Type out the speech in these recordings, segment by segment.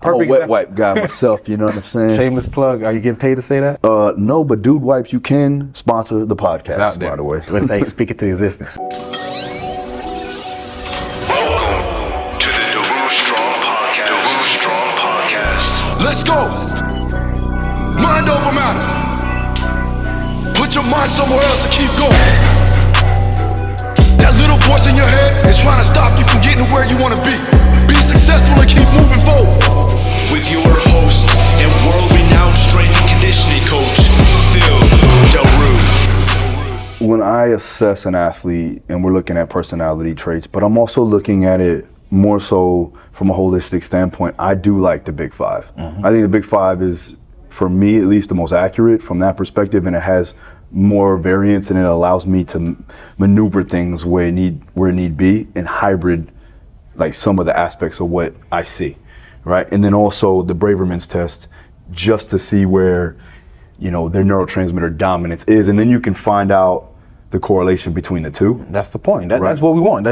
I'm a wet wipe guy myself, you know what I'm saying? Shameless plug. Are you getting paid to say that? No, but Dude Wipes, you can sponsor the podcast, by the way. Let's say, speak it to existence. Welcome to the Daru Strong Podcast. Daru Strong Podcast. Let's go. Mind over matter. Put your mind somewhere else and keep going. That little voice in your head is trying to stop you from getting to where you want to be. Be successful and keep moving forward. With your host and world-renowned strength and conditioning coach, Phil Daru. When I assess an athlete, and we're looking at personality traits, but I'm also looking at it more so from a holistic standpoint, I do like the Big Five. I think the Big Five is, for me at least, the most accurate from that perspective, and it has more variance, and it allows me to maneuver things where it need be, and hybrid like some of the aspects of what I see, right? And then also the Braverman's test, just to see where, you know, their neurotransmitter dominance is, and then you can find out the correlation between the two. That's the point. Right. That's what we want.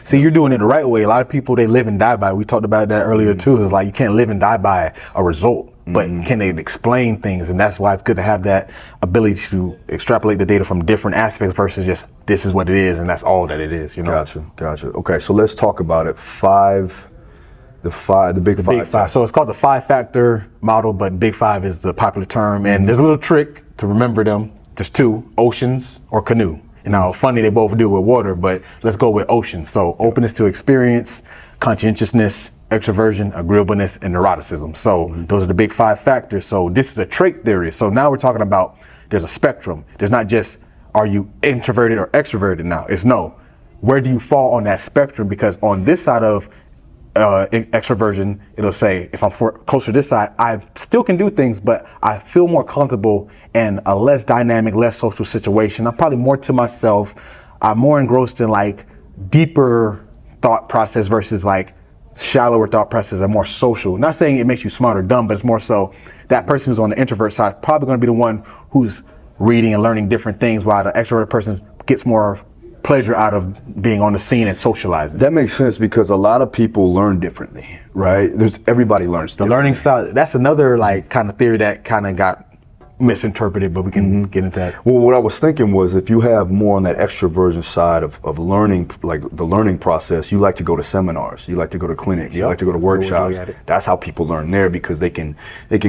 See, you're doing it the right way. A lot of people, they live and die by it. We talked about that earlier too. It's like you can't live and die by a result, but can they explain things? And that's why it's good to have that ability to extrapolate the data from different aspects versus just this is what it is and that's all that it is. You know. Gotcha. Okay, so let's talk about it. The big five. So it's called the 5-factor model, but Big Five is the popular term. And there's a little trick to remember them. There's two: oceans or canoe. And now, funny, they both deal with water, but let's go with ocean. So openness to experience, conscientiousness, extroversion, agreeableness, and neuroticism. So those are the big 5 factors. So this is a trait theory. So now we're talking about there's a spectrum. There's not just are you introverted or extroverted now. It's no, where do you fall on that spectrum? Because on this side of extroversion, it'll say if I'm closer to this side, I still can do things, but I feel more comfortable in a less dynamic, less social situation. I'm probably more to myself. I'm more engrossed in like deeper thought process versus like shallower thought process are more social. Not saying it makes you smart or dumb, but it's more so that person who's on the introvert side probably going to be the one who's reading and learning different things, while the extroverted person gets more pleasure out of being on the scene and socializing. That makes sense because a lot of people learn differently, right? Everybody learns the learning style. That's another like kind of theory that kind of got misinterpreted, but we can get into that. Well, what I was thinking was if you have more on that extroversion side of learning, like the learning process, you like to go to seminars, you like to go to clinics, you like to go to workshops. That's how people learn there because they can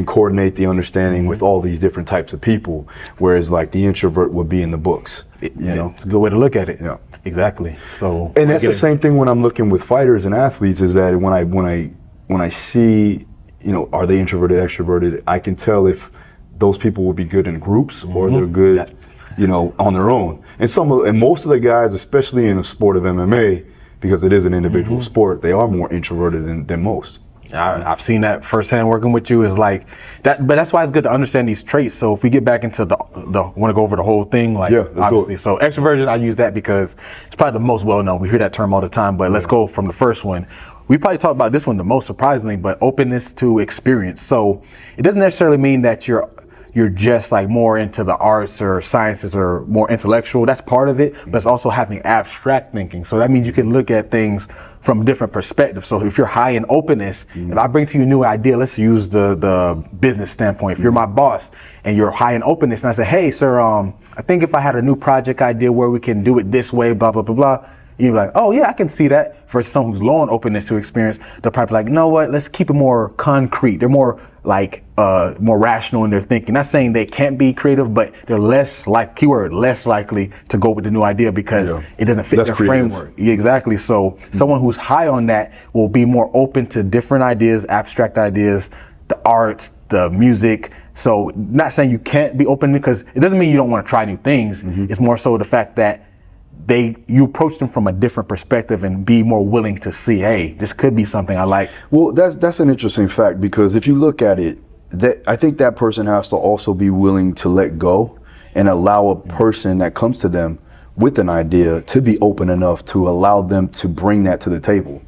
coordinate the understanding with all these different types of people, whereas like the introvert would be in the books. You know, it's a good way to look at it. Yeah, exactly. So, and that's the same thing when I'm looking with fighters and athletes. Is that when I see, you know, are they introverted, extroverted? I can tell if those people will be good in groups or they're good, you know, on their own. And most of the guys, especially in the sport of MMA, because it is an individual sport, they are more introverted than most. I've seen that firsthand working with you is like that, but that's why it's good to understand these traits. So if we get back into the want to go over the whole thing, like obviously. So extroversion, I use that because it's probably the most well known. We hear that term all the time, but let's go from the first one. We probably talked about this one the most surprisingly, but openness to experience. So it doesn't necessarily mean that you're just like more into the arts or sciences or more intellectual. That's part of it, but it's also having abstract thinking. So that means you can look at things from a different perspective. So if you're high in openness, if I bring to you a new idea, let's use the business standpoint. If you're my boss and you're high in openness and I say, hey, sir, I think if I had a new project idea where we can do it this way, blah, blah, blah, blah. You're like, oh yeah, I can see that. Versus someone who's low on openness to experience, they're probably like, you know what, let's keep it more concrete. They're more like more rational in their thinking. Not saying they can't be creative, but they're less likely to go with the new idea because it doesn't fit their framework. Exactly. So someone who's high on that will be more open to different ideas, abstract ideas, the arts, the music. So not saying you can't be open because it doesn't mean you don't want to try new things. It's more so the fact that you approach them from a different perspective and be more willing to see, hey, this could be something I like. Well, that's an interesting fact because if you look at it, I think that person has to also be willing to let go and allow a person that comes to them with an idea to be open enough to allow them to bring that to the table.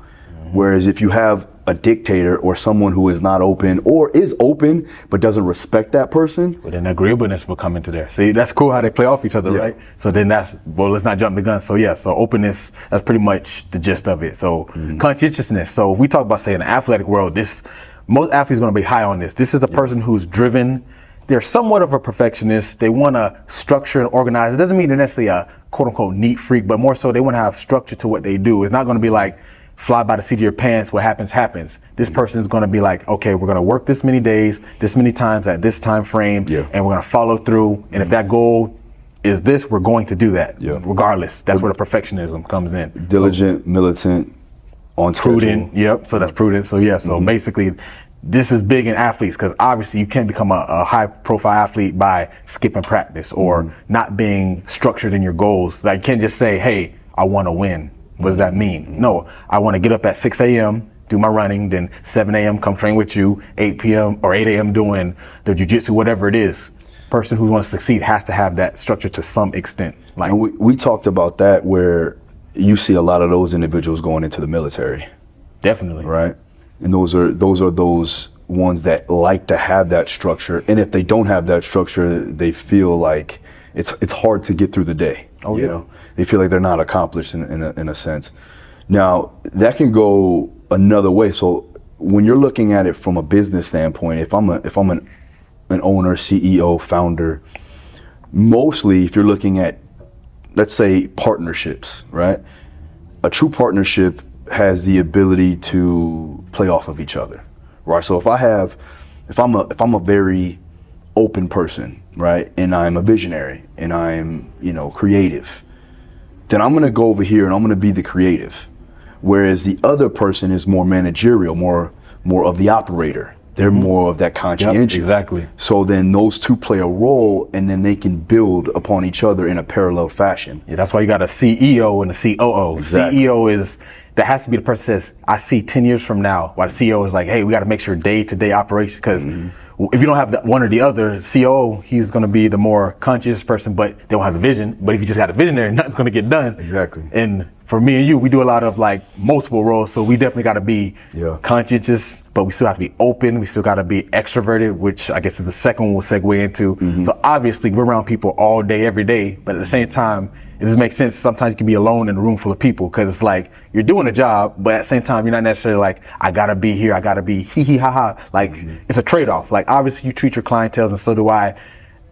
Whereas if you have a dictator or someone who is not open or is open but doesn't respect that person, but then agreeableness will come into there. See, that's cool how they play off each other, right? So then let's not jump the gun. So so openness, that's pretty much the gist of it. So conscientiousness. So if we talk about, say, in the athletic world, this most athletes are going to be high on this. This is a person who's driven. They're somewhat of a perfectionist. They want to structure and organize. It doesn't mean they're necessarily a quote unquote neat freak, but more so they want to have structure to what they do. It's not going to be like fly by the seat of your pants. What happens, happens. This person is going to be like, okay, we're going to work this many days, this many times at this time frame, and we're going to follow through. And if that goal is this, we're going to do that regardless. That's where the perfectionism comes in. Diligent, militant, on prudent. Yep. So that's prudent. So so basically, this is big in athletes because obviously you can't become a high profile athlete by skipping practice or not being structured in your goals. Like you can't just say, hey, I want to win. What does that mean? No, I want to get up at 6 a.m., do my running, then 7 a.m. come train with you, 8 p.m. or 8 a.m. doing the jiu-jitsu, whatever it is. Person who wants to succeed has to have that structure to some extent. Like and we talked about that where you see a lot of those individuals going into the military. Definitely. Right? And those are those ones that like to have that structure. And if they don't have that structure, they feel like it's hard to get through the day. Oh, you know, they feel like they're not accomplished in a sense. Now that can go another way. So when you're looking at it from a business standpoint, if I'm an owner, CEO, founder, mostly if you're looking at, let's say, partnerships, right? A true partnership has the ability to play off of each other, right? So if I'm a very open person, right, and I'm a visionary and I'm, creative, then I'm gonna go over here and I'm gonna be the creative, whereas the other person is more managerial, more of the operator. They're more of that conscientious. Yep, exactly. So then those two play a role, and then they can build upon each other in a parallel fashion. Yeah, that's why you got a CEO and a COO. Exactly. CEO that has to be the person that says, I see 10 years from now. While the CEO is like, hey, we got to make sure day-to-day operation, because if you don't have one or the other, COO, he's going to be the more conscious person, but they don't have the vision. But if you just got a visionary, nothing's going to get done. Exactly. And for me and you, we do a lot of like multiple roles, so we definitely got to be conscientious, but we still have to be open. We still got to be extroverted, which I guess is the second one we'll segue into. So obviously we're around people all day, every day, but at the same time, it doesn't make sense. Sometimes you can be alone in a room full of people because it's like you're doing a job, but at the same time, you're not necessarily like, I got to be here, I got to be hee hee ha ha. Like it's a trade-off. Like obviously you treat your clientele, and so do I,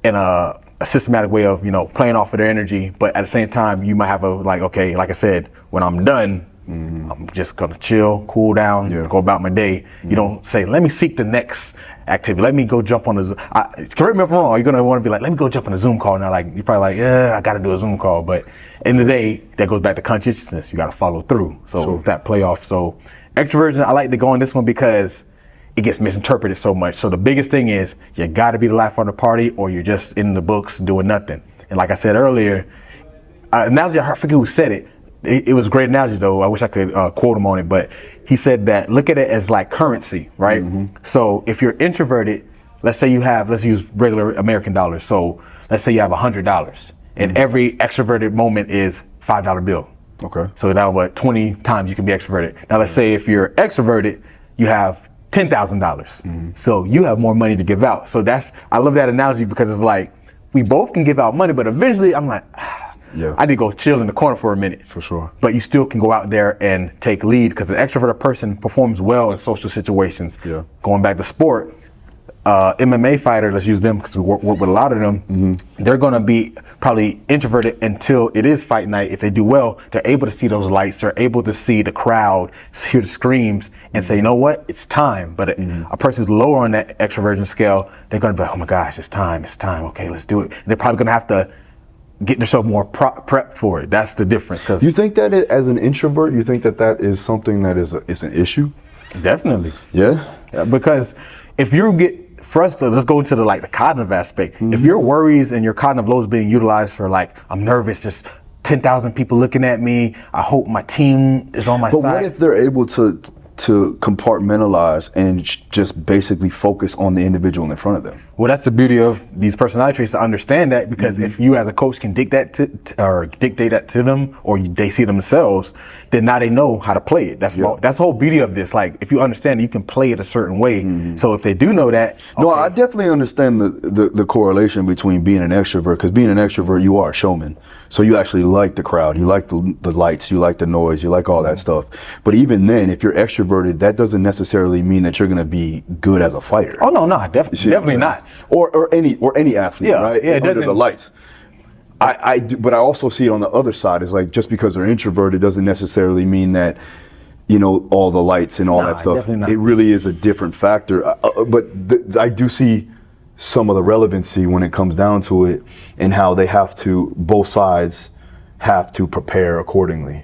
in a systematic way of, playing off of their energy, but at the same time, you might have okay, like I said, when I'm done, I'm just gonna chill, cool down, go about my day. You don't say, let me seek the next activity. Let me go jump on a Zoom. Correct me if I'm wrong, you're gonna wanna be like, let me go jump on a Zoom call now. Like, you're probably like, yeah, I gotta do a Zoom call. But in the day, that goes back to conscientiousness. You gotta follow through. So that playoff. So extroversion, I like to go on this one because it gets misinterpreted so much. So the biggest thing is you gotta be the life on the party, or you're just in the books doing nothing. And like I said earlier, analogy, I forget who said it. It was a great analogy though. I wish I could quote him on it, but he said that look at it as like currency, right? So if you're introverted, let's use regular American dollars. So let's say you have $100 and every extroverted moment is $5 bill. Okay. So now 20 times you can be extroverted. Now let's say if you're extroverted, you have $10,000. So you have more money to give out. So I love that analogy because it's like, we both can give out money, but eventually I'm like, I need to go chill in the corner for a minute. For sure. But you still can go out there and take lead because an extroverted person performs well in social situations. Yeah. Going back to sport, MMA fighter, let's use them because we work with a lot of them. They're going to be probably introverted until it is fight night. If they do well, they're able to see those lights. They're able to see the crowd, hear the screams, and say, you know what, it's time. But a person who's lower on that extroversion scale, they're going to be like, oh my gosh, it's time. Okay, let's do it. And they're probably going to have to get themselves more prep for it. That's the difference. You think that as an introvert, you think that is something that is an issue? Definitely. Yeah? Because if you get frustrated, let's go into the cognitive aspect. If your worries and your cognitive load is being utilized for I'm nervous, there's 10,000 people looking at me, I hope my team is on my side. But what if they're able to compartmentalize and just basically focus on the individual in front of them? Well, that's the beauty of these personality traits, to understand that, because if you as a coach can dictate that to them, or they see themselves, then now they know how to play it. That's the whole beauty of this. Like, if you understand it, you can play it a certain way. So if they do know that, no, I definitely understand the correlation between being an extrovert, because being an extrovert, you are a showman. So you actually like the crowd, you like the lights, you like the noise, you like all that stuff. But even then, if you're extroverted, introverted, that doesn't necessarily mean that you're going to be good as a fighter. Oh no, definitely not. Or any athlete, Yeah, right? yeah, it Under the doesn't- lights. I do, but I also see it on the other side. Is like, just because they're introverted doesn't necessarily mean that, you know, all the lights and all Nah, that stuff. definitely not. It really is a different factor. But I do see some of the relevancy when it comes down to it, and how they have to, both sides have to prepare accordingly.